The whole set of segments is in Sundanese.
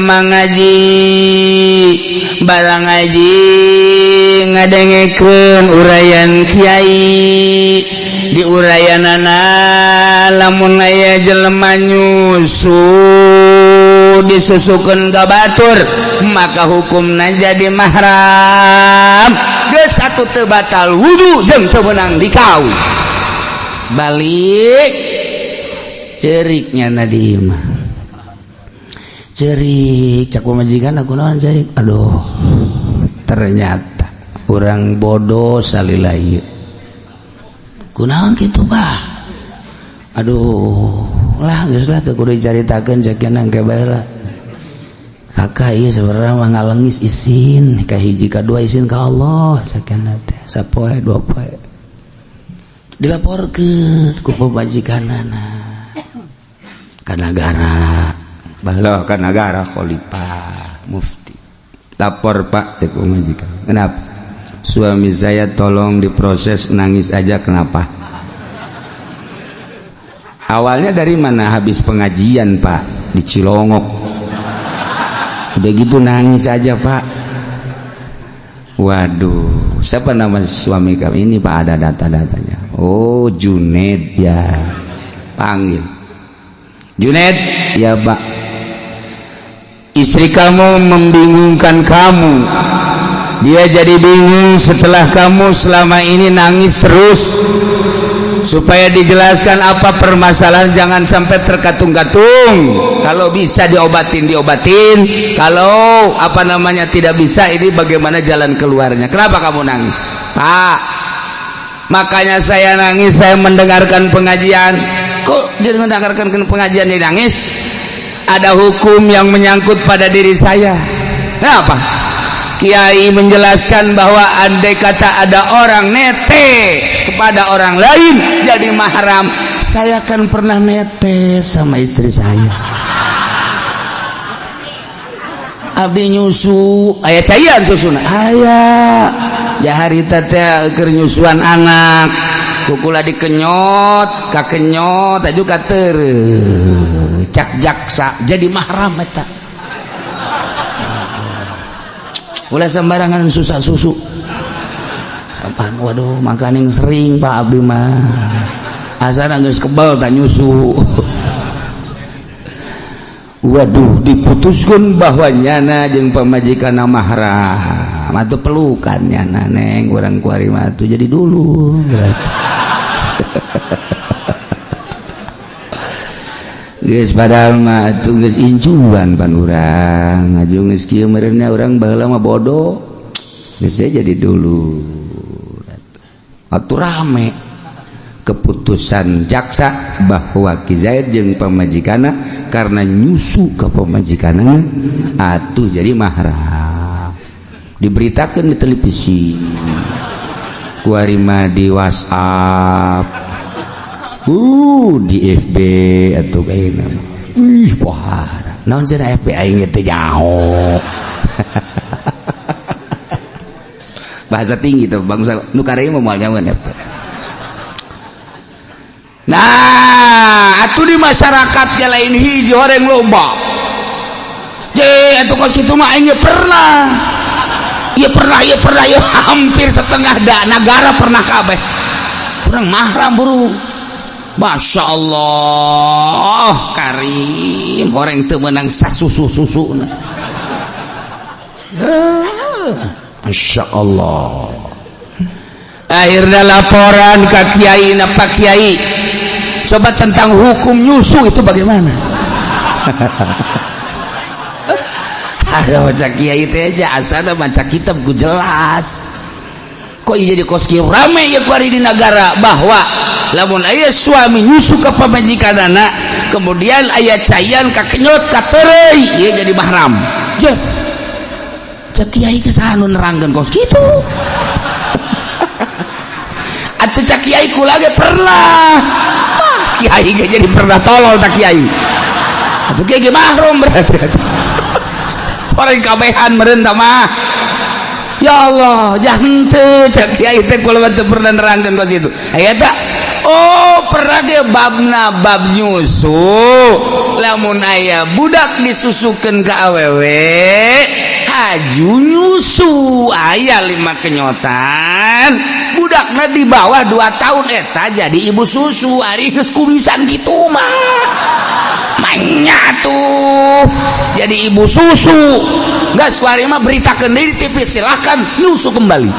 jelema ngaji barang ngaji ngadengekeun urayan kiai di urayanana lamun aya jelema nyusu disusukeun ka batur maka hukumna jadi mahram geus atuh teu batal wudu jeung teu meunang dikawin balik ceriknya nadi mah cerik cak pamajikan aku naon cerik aduh ternyata orang bodoh salila ieu kunaon kitu bah aduh lah geus lah teu kudu dicaritakeun sakiana engke bae lah kakak ieu sebenarnya mah ngalengis izin ka hiji ka dua izin ka Allah sakiana teh sapoe dua poe dilaporkeun ku pamajikanana ka negara baheula ka negara khalifah mufti lapor Pak cek pamajikan kenapa suami saya tolong diproses nangis aja kenapa awalnya dari mana habis pengajian Pak di Cilongok udah gitu nangis aja Pak waduh siapa nama suami kamu ini Pak ada data-datanya oh Junaid ya panggil Junaid ya Pak istri kamu membingungkan kamu dia jadi bingung setelah kamu selama ini nangis terus supaya dijelaskan apa permasalahan jangan sampai terkatung-katung kalau bisa diobatin kalau apa namanya tidak bisa ini bagaimana jalan keluarnya kenapa kamu nangis Pak makanya saya nangis saya mendengarkan pengajian kok dia mendengarkan pengajian dia nangis ada hukum yang menyangkut pada diri saya kenapa Kiai menjelaskan bahwa andai kata ada orang nete kepada orang lain jadi mahram saya kan pernah nete sama istri saya abdi nyusu aya caian susuna aya jaharita teh keur nyusuan anak kukula dikenyot kakenyot aju katereu cak jaksa jadi mahram eta ulah sembarangan susah susu apaan waduh makaning sering Pak abdi mah asana geus kebal tak nyusu waduh diputuskeun bahwa nyana jeung pamajikanna mahram atuh pelukan nyana neng urang kuari mah atuh jadi dulu geus padahal mah atuh geus incuan pan urang ngajung geus kieu meureunna urang baheula mah bodoh geus jadi dulu atuh rame keputusan jaksa bahwa Ki Zaid jeung pamajikanna karena nyusu ka pamajikanna atuh jadi mahram diberitakeun di televisi kuari mah di WhatsApp di FB atau kayaknya pohara naon cenah FB aing teh nyaho bahasa tinggi tuh bangsa nu kareu mah moal nyaweun FB nah atuh di masyarakat ya lain hiji horeng loba je atuh kos kitu mah aing pernah hampir setengah negara pernah kabeh urang mahram buru Masya Allah karim orang itu menang sasusu Masya Allah akhirnya laporan ke kiai Pak Kiai coba tentang hukum nyusu itu bagaimana ada baca kiai itu aja asal baca kitab ku jelas kok jadi koski rame ya kuari di negara bahwa lamun aya suami nyusu ka pamajikanana kemudian aya cayan ka kenyot ka tereuy ieu jadi mahram je cek kiai ke sana nerangkeun kos kitu atuh cek kiai kula ge pernah kiai ge jadi pernah tolol tak kiai atuh kiai ge mahram berarti orang kabehan meureun tah mah ya Allah jangan teu cek kiai teh kula teu pernah nerangkeun kos kitu aya tah Oh pernah dia babna bab nyusu lamun aya budak disusukeun ka awewe haju nyusu aya 5 kenyotan budakna di bawah 2 tahun eta jadi ibu susu ari geus kumisan kitu mah manya tuh jadi ibu susu nggak suari mah beritakeun deui di TV silahkan nyusu kembali.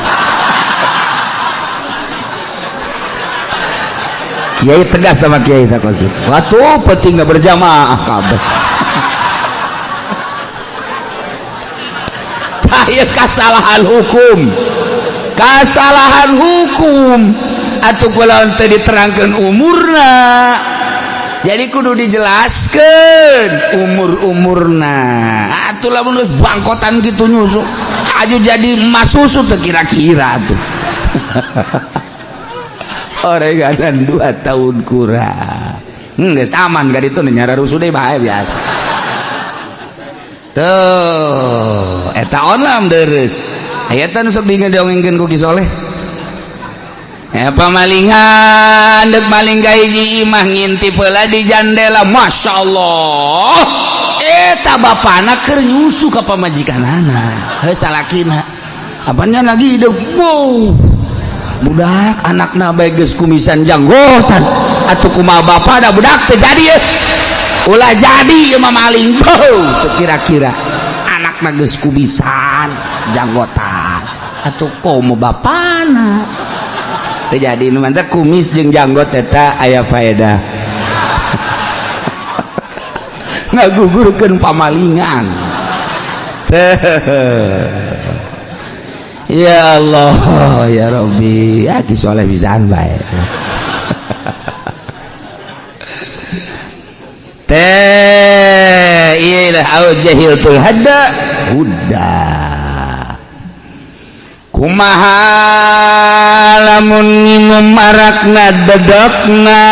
Kiai tegas sama Kiai takos. Waktu penting nggak berjamaah kabeh. Taya kesalahan hukum atuh kulawan teu diterangkeun umurna. Jadi kudu dijelaskan umurna. Atuh lamun geus bangkotan gitu nyusu, aju jadi emas susu teu kira-kira tuh. Orenganan 2 tahun kurang. Geus aman ka ditu nyara rusuh deui bae biasa. Tuh, eta onam deres. Aya teh nu sok dongengkeun ku Ki Soleh. Pamalingan dek maling ka hiji imah ngintip heula di jandela, masyaallah. Eta bapana keur nyusu ka pamajikanana. Heuh salakina. Apanya lagi hidup. Wow. Budak anakna bae geus kumisan janggotan atuh kumaha bapada budak teh jadi ulah jadi mah maling teu kira-kira anakna geus kumisan janggotan atuh komo bapana teu jadi nu mah kumis jeung janggot eta aya faedah ngagugurkeun pamalingan ya Allah ya Rabbi ya Ki Soleh bisaan bae teh iyalah au jahiltul hadda huda kumaha lamun minum arakna dedekna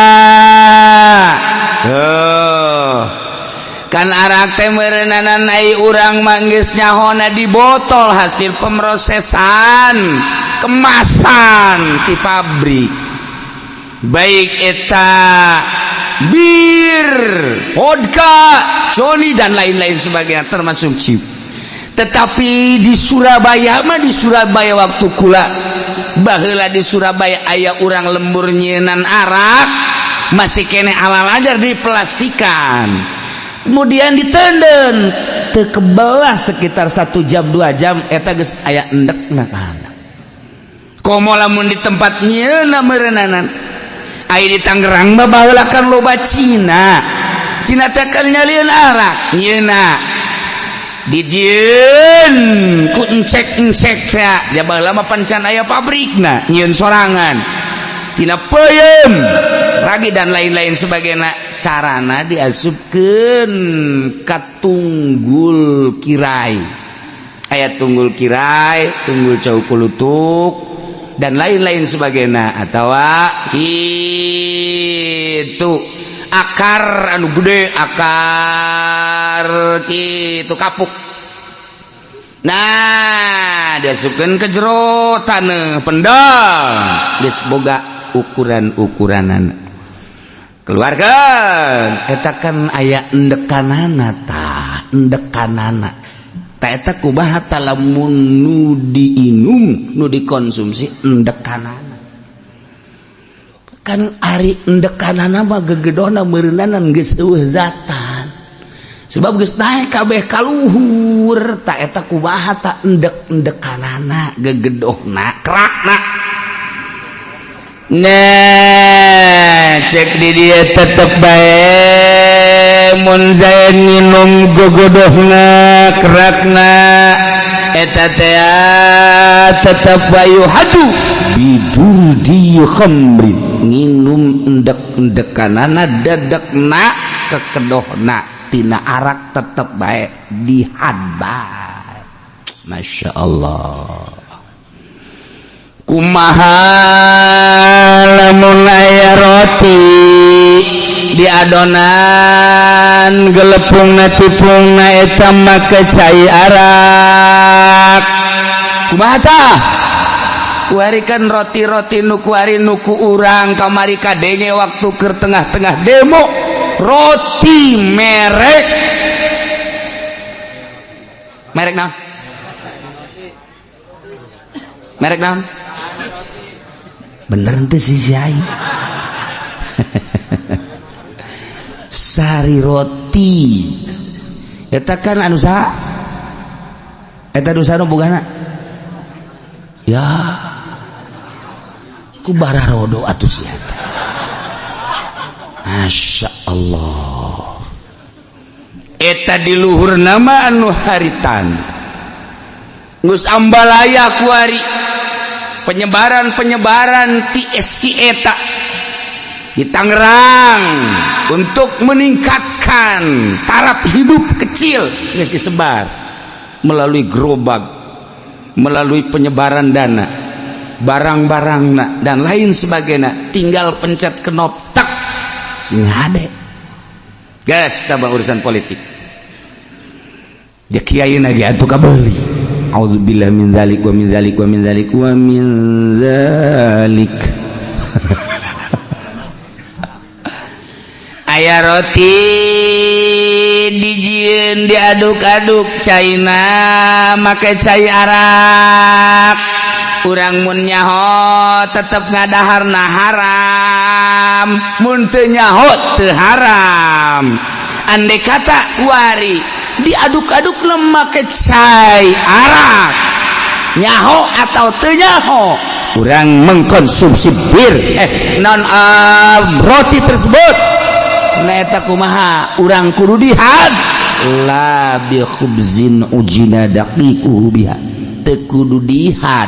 kan arak teh meureunana ai urang manggeus nyahona di botol hasil pemrosesan kemasan di pabrik baik eta bir, vodka, Johnny dan lain-lain sebagainya termasuk chip. Tetapi di Surabaya mah di Surabaya waktu kula baheula di Surabaya aya urang lembur nyieunnan arak masih kene awal ajar diplastikan. Kemudian ditenden teu kebelah sekitar 1 jam 2 jam eta geus aya endekna kana. Komo lamun di tempat nyieunna meureunana. Ai di Tangerang mah baheula kan loba Cina. Cina teh kan nyalieun arak nyieunna. Dijieun ku encek-encek teh ja baheula mah pancan aya pabrikna nyieun sorangan. Tina peuyeum ragi dan lain-lain sebagainya carana diasupkeun ka tunggul kirai aya tunggul kirai tunggul cau kulutuk dan lain-lain sebagainya atawa itu akar anu gede akar kitu kapuk nah diasupkeun ke jero taneuh pendal geus boga ukuran-ukuranan keluarkan eta kan aya endekanana tah endekanana tah eta kumaha tah lamun nu diinum nu dikonsumsi endekanana kan ari endekanana mah gegedona meureunana geus eueuh zatan sebab geus naek kabeh ka luhur tah eta kumaha tah endek-endekanana gegedohna kerakna. Nah cek di dia tetep bae mun zain minum gogodohna kerakna eta teh tetep bayu hadu bidurdi khamrin nginum endek-endekanana dedekna kekedohna tina arak tetep bae dihadbay Masya Allah kumaha lamun aya roti di adonan gelepungna tipungna eta make cai arak kumaha tah kuarikan roti-roti nu kuari nuku urang kamari kadenge waktu keur tengah-tengah demo roti merek naon merek naon bener teh si Syai Sari Roti eta kan anu saha eta dosa nu bogana ya ku bararodo atuh sia Masya Allah eta di luhur nama anu haritan geus ambalaya kuari penyebaran ti si eta di Tangerang untuk meningkatkan taraf hidup kecil geus disebar melalui gerobak, melalui penyebaran dana, barang-barangna dan lain sebagainya. Tinggal pencet knop tak sing hade. Gas tabah urusan politik. Ya kiai lagi atuh kabeuli. Auzubillahi min dzalik wa min dzalik wa min dzalik wa min dzalik. Aya roti dijieun diaduk-aduk caina make cai arak urang mun nyaho tetep ngadaharna haram mun teu nyaho teu haram andai kata kuari diaduk-aduk make cai arak nyaho atau teu nyaho urang mengkonsumsi bir roti tersebut neta kumaha urang kudu dihad la bi khubzin ujina daqiquhu biha teu kudu dihad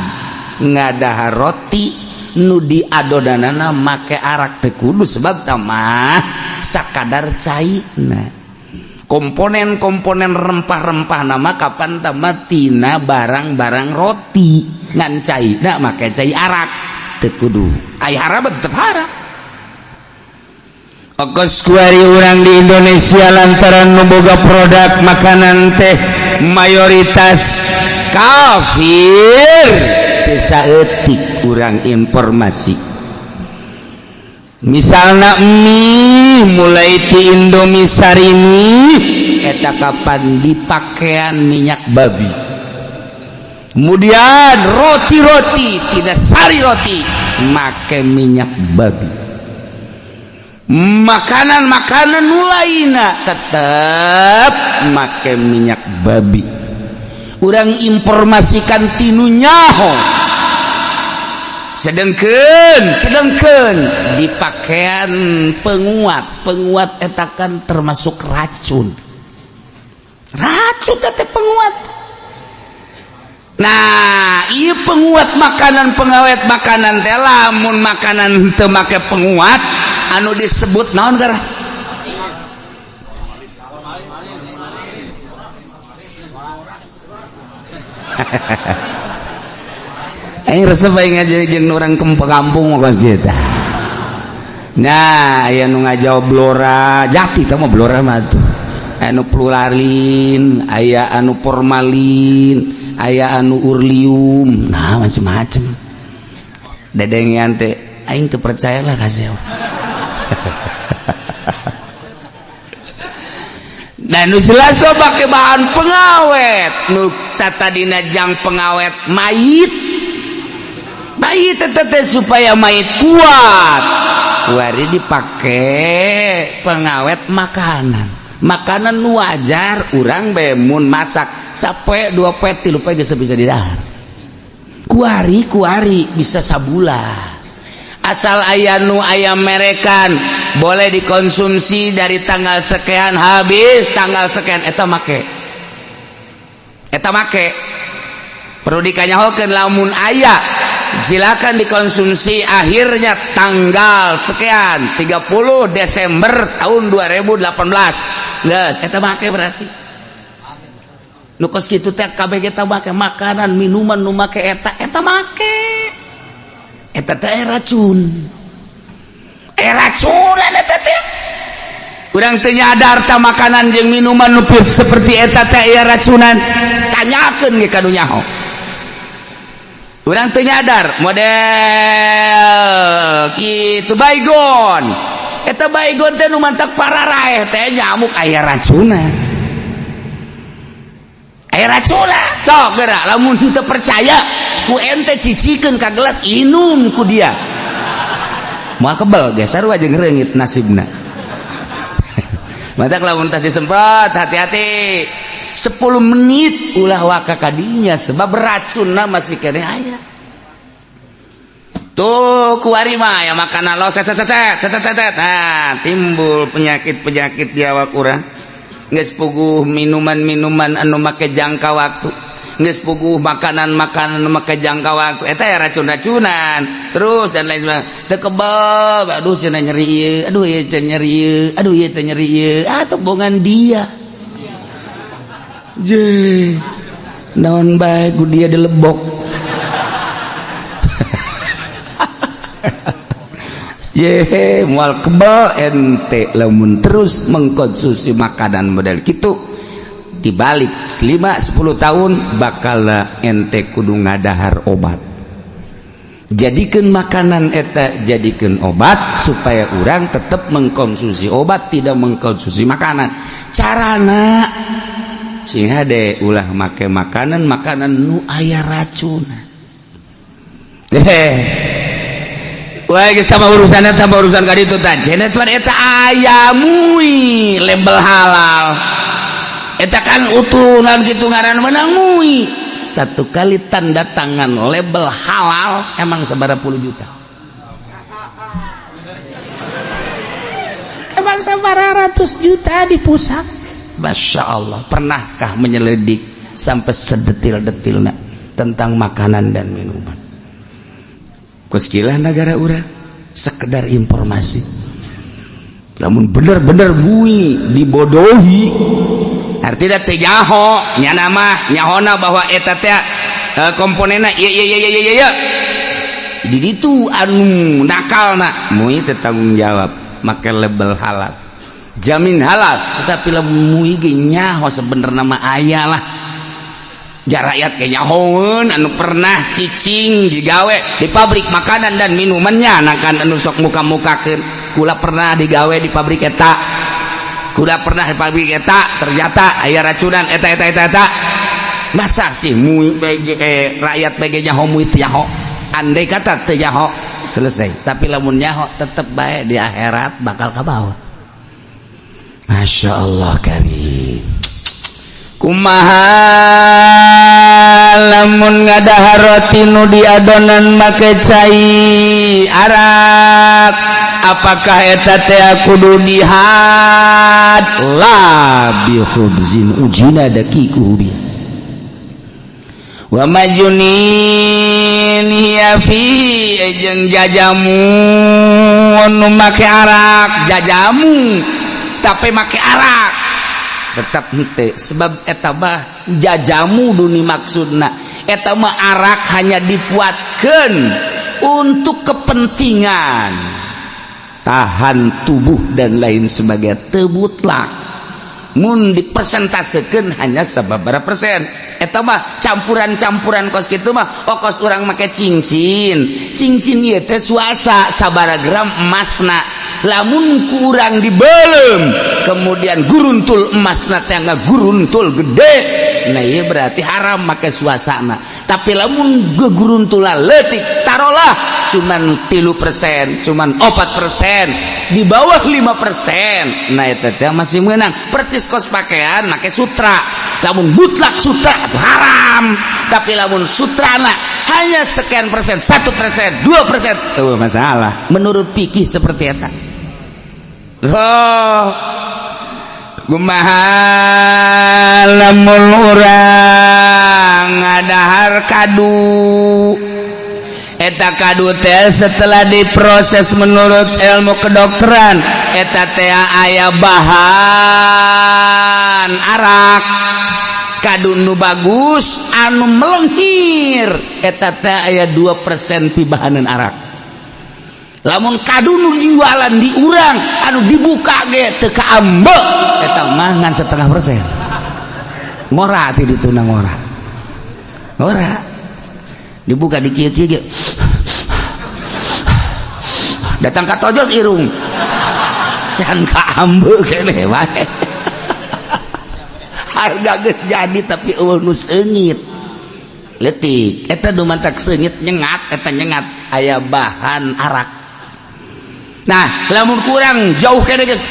ngadahar roti nu diadodanana make arak teu kudu sebab tamah sakadar caina komponen-komponen rempah-rempah nama kapan tamah tina barang-barang roti ngan caina make cai arak teu kudu aya haram tetep haram. Okos kuari orang di Indonesia lantaran memboga produk makanan teh mayoritas kafir bisa etik kurang informasi misalnya mie mulai di Indomie Sarimi eta kapan dipakaian minyak babi kemudian roti-roti tidak sari roti make minyak babi makanan-makanan lainna tetap make minyak babi urang informasikan tinu nyaho sedengkeun di pakaian penguat etakan termasuk racun teh penguat. Nah ieu penguat makanan pengawet makanan teh lamun makanan teu make penguat anu disebut naon gara resep bae ngajeun urang kampung mah eta. Nah aya nu ngajawab blora jati teh mah blora mah tuh anu plurarin aya anu formalin aya anu urlium nah macam-macam dedengian teh aing teu percayalah kasih dan nu jelas lo pakai bahan pengawet nu tadina jang pengawet mayit teteh supaya mayit kuat kuari dipakai pengawet makanan nu wajar urang bemun masak sapoe 2 poe 3 poe geus bisa didahar kuari bisa sabulan asal aya nu ayam merekan boleh dikonsumsi dari tanggal sekian habis tanggal sekian eta make perlu dikanyahokeun lamun aya silakan dikonsumsi akhirnya tanggal sekian 30 Desember tahun 2018 geus eta make berarti nu kos kitu teh kabeh kita make makanan minuman nu make eta make eta teh racunan eta teh urang teu nyadar ta makanan jeung minuman nu seperti eta teh aya racunan tanyakeun ge ka nu nyaho urang teu nyadar model kitu baygon eta baygon teh nu mantak pararaeh teh nyamuk aya racuna sok geura lamun teu percaya ku ente cicikeun ka gelas inum ku dia moal kebal ge sarua jeung reungit nasibna matak lamun teh sempat hati-hati 10 menit ulah waka kadinya sebab racunna masih kene aya tuh kuari mah ya makanan lo set nah timbul penyakit di awak urang geus puguh minuman anu make jangka waktu geus puguh makanan anu make jangka waktu eta ya racun-racunan terus dan lain sebagainya teu kebal aduh cenah nyeri ieu aduh ieu teh nyeri ieu aduh ieu teh nyeri ieu tebongan dia je naon bae ku dia dilebok ye moal kebal ente lamun terus mengkonsumsi makanan model kitu dibalik 5-10 tahun bakal ente kudu ngadahar obat jadikeun makanan eta jadikeun obat supaya urang tetap mengkonsumsi obat tidak mengkonsumsi makanan carana sing hade ulah make makanan nu aya racuna wah sama urusan ka ditu tah cenah eta aya mui label halal eta kan utunan kitu ngaran menang mui satu kali tanda tangan label halal emang sabaraha puluh juta emang sabaraha ratus juta di pusat. Masya Allah, pernahkah menyelidik sampai sedetil-detilna tentang makanan dan minuman? Kuskilah negara urang sekedar informasi. Namun bener-bener bui dibodohi. Artinya teh nyaho, nya nama nyahona bahwa eta teh komponenna iya. Di ditu anu nakalna moe teh tanggung jawab make label halal. Jamin halal tetapi lamun mui ge nyaho sebenarnya mah aya lah jarakyat ge nyahoeun anu pernah cicing digawe di pabrik makanan dan minumannya anakan anu sok muka-mukakeun kula pernah digawe di pabrik eta ternyata aya racunan eta masa sih mui bege rakyat bege nyaho mui teu nyaho andai kata teu nyaho selesai tapi lamun nyaho tetep bae di akhirat bakal kabawa. Masya Allah karim kumaha lamun ngadahar roti nu diadonan make cai arak apakah eta teh kudu dihad la bi khubzin ujina dakiku bi wa majunin hiya fi jeung jajamu nu make arak jajamu tapi make arak tetap henteu sebab eta mah jajamu duni maksudna eta mah arak hanya dibuatkeun untuk kepentingan tahan tubuh dan lain sebagainya teu mutlak mun dipersentasekeun hanya sababaraha persen eta mah campuran kos kitu mah kos urang make cincin ieu teh suasa sabaraha gram emasna lamun kurang dibeulem kemudian guruntul emasna teh ngaguruntul gede nah ieu berarti haram make suasana tapi lamun geguruntulan leutik tarolah cuman 3%, cuman 4%, di bawah 5%. Nah itu teh masih menang. Percis kos pakaian make sutra. Lamun mutlak sutra itu haram. Tapi lamun sutrana hanya sekian persen, 1%, 2%, tuh masalah. Menurut fikih seperti itu. Oh, kumaha lamun urang ngadahar kadu. Eta kadu teh setelah diproses menurut ilmu kedokteran eta teh aya bahan arak kadu nu bagus anu melenghir eta teh aya 2% ti bahaneun arak lamun kadu nu jualan di urang anu dibuka ge teu kaambek eta mah ngan 0,5% ngora ti dituna ngora dibuka di kieu-kieu datang ka tojos irung can ka ambeuk keneh wae harga geus jadi tapi eueuh nu seungit leutik eta nu mantak seungit nyengat eta nyengat aya bahan arak. Nah lamun kurang jauh keneh geus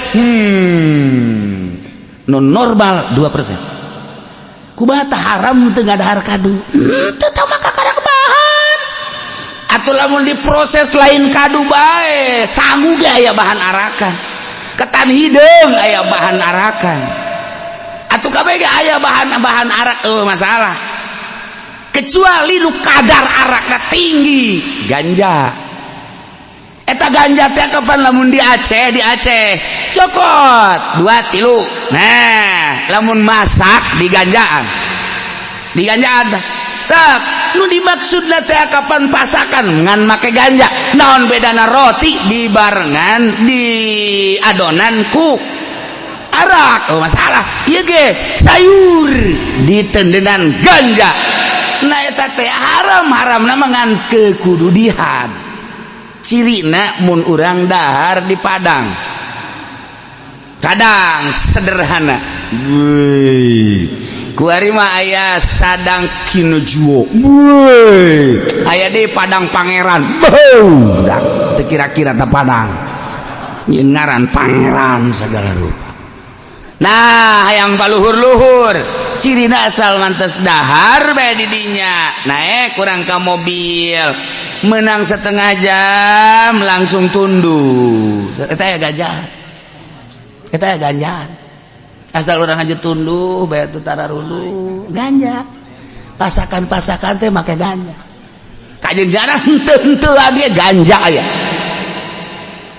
nu normal 2%. Kumaha tah haram teu ngadahar kadu? Teu tau maka kada bahan. Atuh lamun diproses lain kadu bae, sangu ge aya bahan arakan. Ketan hideung aya bahan arakan. Atuh kabeh ge aya bahan arak masalah. Kecuali nu kadar arakna tinggi, ganja. Eta ganja teh kapan lamun di Aceh cokot 2-3. Nah lamun masak di ganjaan tak nu dimaksudna teh kapan pasakan ngan make ganja naon bedana roti dibarengan di adonan ku arak masalah ieu ge sayur ditendenan ganja. Nah eta teh haram-haramna mangan kekududihan. Cirina mun urang dahar di Padang kadang sederhana kuari mah aya sadang kinujuo aya di Padang Pangeran teu kira-kira ta Padang nyeun ngaran Pangeran segala rupa. Nah hayang paluhur-luhur cirina asal mantes dahar bae di dinya naik kurang ka mobil menang setengah jam langsung tunduh eta ya ganjaan asal orang aja tunduh bayar tu tararulu ganja pasakan teh make ganja kajeun jarang henteu lagi ganja aya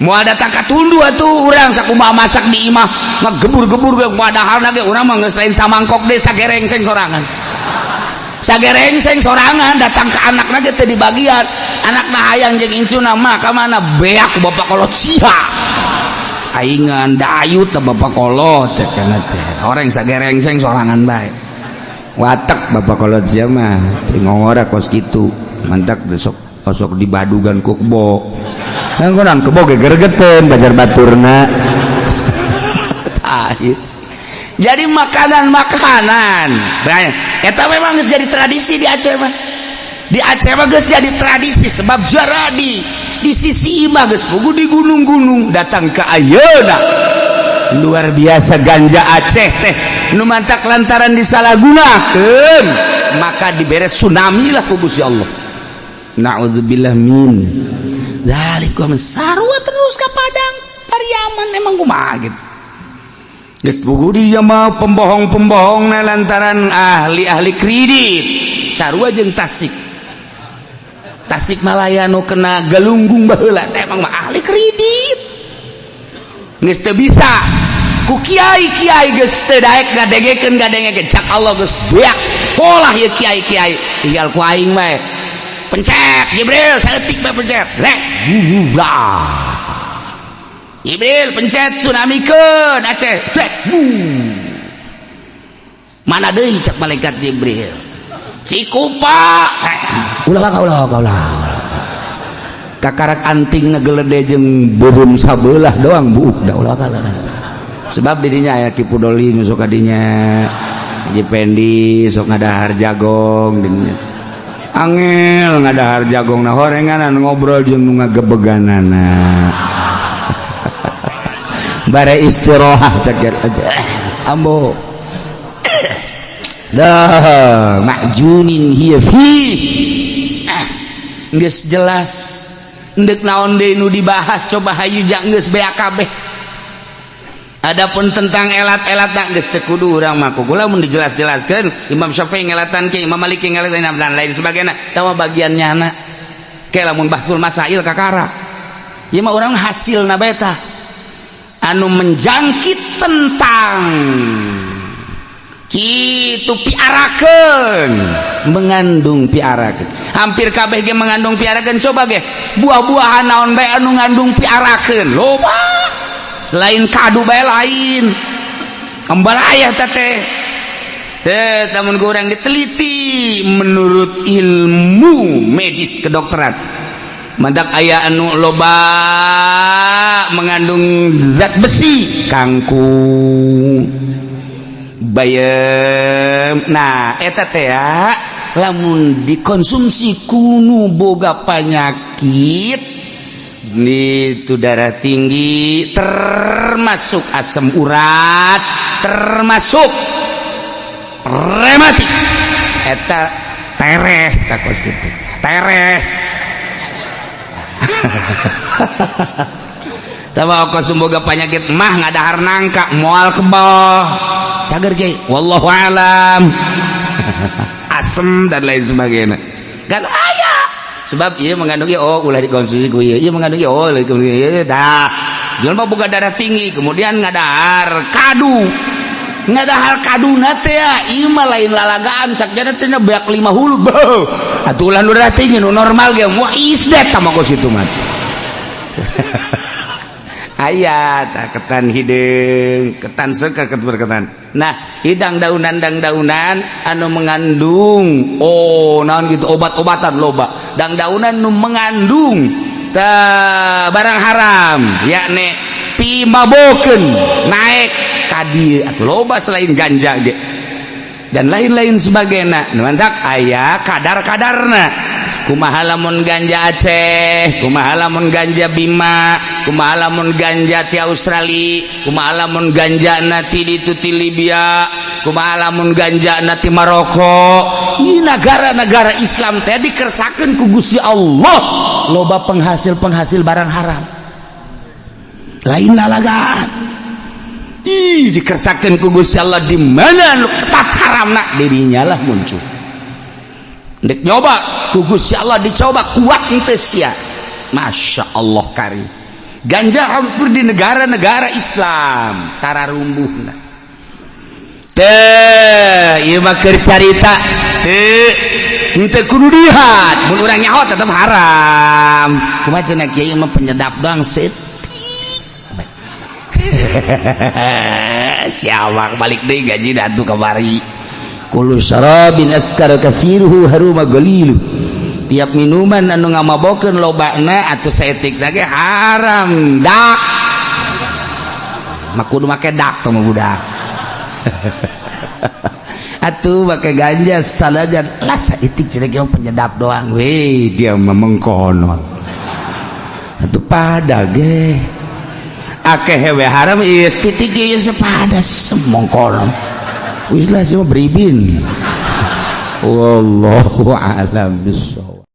moal datang ka tunduh atuh urang sakumaha masak di imah ngegebur-gebur ge padahal ge urang mah geus lain samangkok deui sagerengseng sorangan datang ke anakna ge teu dibagian anakna hayang jeung incuna mah ka mana beak bapak kolot sia aingan dayut teh bapak kolot cek kana teh orang sagerengseng sorangan bae watek bapak kolot sia mah ngongora kos kitu mantak sok dibadugan ku kebo kan kurang kebo ge gregeteun bajar baturna jadi makanan eta memang jadi tradisi di Aceh mah geus jadi tradisi sebab jaradi di sisi imah geus puguh di gunung-gunung datang ke ayeuna luar biasa ganja Aceh teh nu mantak lantaran disalahgunakeun maka diberes tsunami lah ku Gusti Allah naudzubillah min zalikum sarua terus ka Padang Pariaman emang kumaha gitu geus puguh dia mah pembohong lantaran ahli kredit sarua jeung Tasik Malaya nu kena galunggung baheula teh emang mah ahli kredit geus teu bisa ku kiai geus teu daek ngadengekeun cak Allah geus beak polah ieu kiai tinggal ku aing bae pencet Jibril saeutik bae pencet rek Jibril pencet tsunamikeun Aceh mana deui cak malaikat Jibril Cikupa ulah kakarak anting ngegelede jeung beureum sabelah doang bu da ulah sebab dirinya aya Ki Pudoli nu sok kadinya Haji Pendi sok ngadahar jagong dirinya angel ngadahar jagongna horenganan ngobrol jeung nu ngagebeganana bare istirahat cakir aja ambo dah makjunin hiya fi geus jelas endek naon deui nu dibahas coba hayu jang geus bea kabeh adapun tentang elat-elat geus teu kudu urang mah kula mun dijelas-jelaskeun Imam Syafi'i ngelatan ke Imam Malik ngelatan dan lain sebagainya tawa bagiannya anak ke lamun bahsul masail kakara ieu mah urang hasilna bae tah anu menjangkit tentang kitu piarakeun mengandung piarakeun hampir kabeh ge mengandung piarakeun coba ge buah-buahan naon bae anu ngandung piarakeun loba lain kadu bae lain kembal aya teh namun kurang diteliti menurut ilmu medis kedokteran mantak aya anu loba mengandung zat besi kangkung bayam nah eta teh lamun dikonsumsi kuno boga penyakit itu darah tinggi termasuk asam urat termasuk rematik eta tereh takos gitu tereh tambah kos boga penyakit mah ngadahar nangka moal ke bawah cager ge wallahu alam asem dan lain sebagainya kan aya sebab ieu mengandung ulah dikonsumsi ku ieu mengandung dah jelema boga darah tinggi kemudian ngadahar kaduna teh ieu mah lain lalagaan sakjana teh beak 5 hulu atuh ulah nu darah tinggi nu normal ge moal isdet sama ku situ mah ayat ketan hidung ketan seukeut berketan nah hidang daunan anu mengandung naon gitu obat-obatan loba dang daunan nu mengandung barang haram yakni pimabokeun naik kadi atuh loba selain ganja ge dan lain-lain sebagainya nu mantak aya kadar-kadarna kumaha lamun ganja Aceh kumaha lamun ganja Bima kumaha lamun ganja ti Australia kumaha lamun ganja ti di Libya kumaha lamun ganja ti Maroko ini negara-negara Islam teh dikersakeun ku Gusti Allah loba penghasil barang haram lain lalagaan dikersakeun ku Gusti Allah di mana ketat haramna dirinya lah muncul dek nyoba ku Gusti Allah dicoba kuat henteu sia Masya Allah karim ganja hampir di negara-negara Islam tararumbuhna teh ieu mah keur carita teu henteu kudu dihat mun urang nyaho tetep haram kumaha cenah kieu mah penyedap doang siawak balik deui gaji atuh kamari kullu syarabin askara katsiruhu haruma qalilu tiap minuman anu ngamabokeun lobana atuh saeutik ge haram dak mah kudu make dak teh mah budak atuh make ganja salajan lah saeutik cenah ge penyedap doang we dia mah mengkonon atuh pada ge akeh we haram ieu titik ieu sepada semongkonon wis lah semua beribin wallahu a'lam bishawab.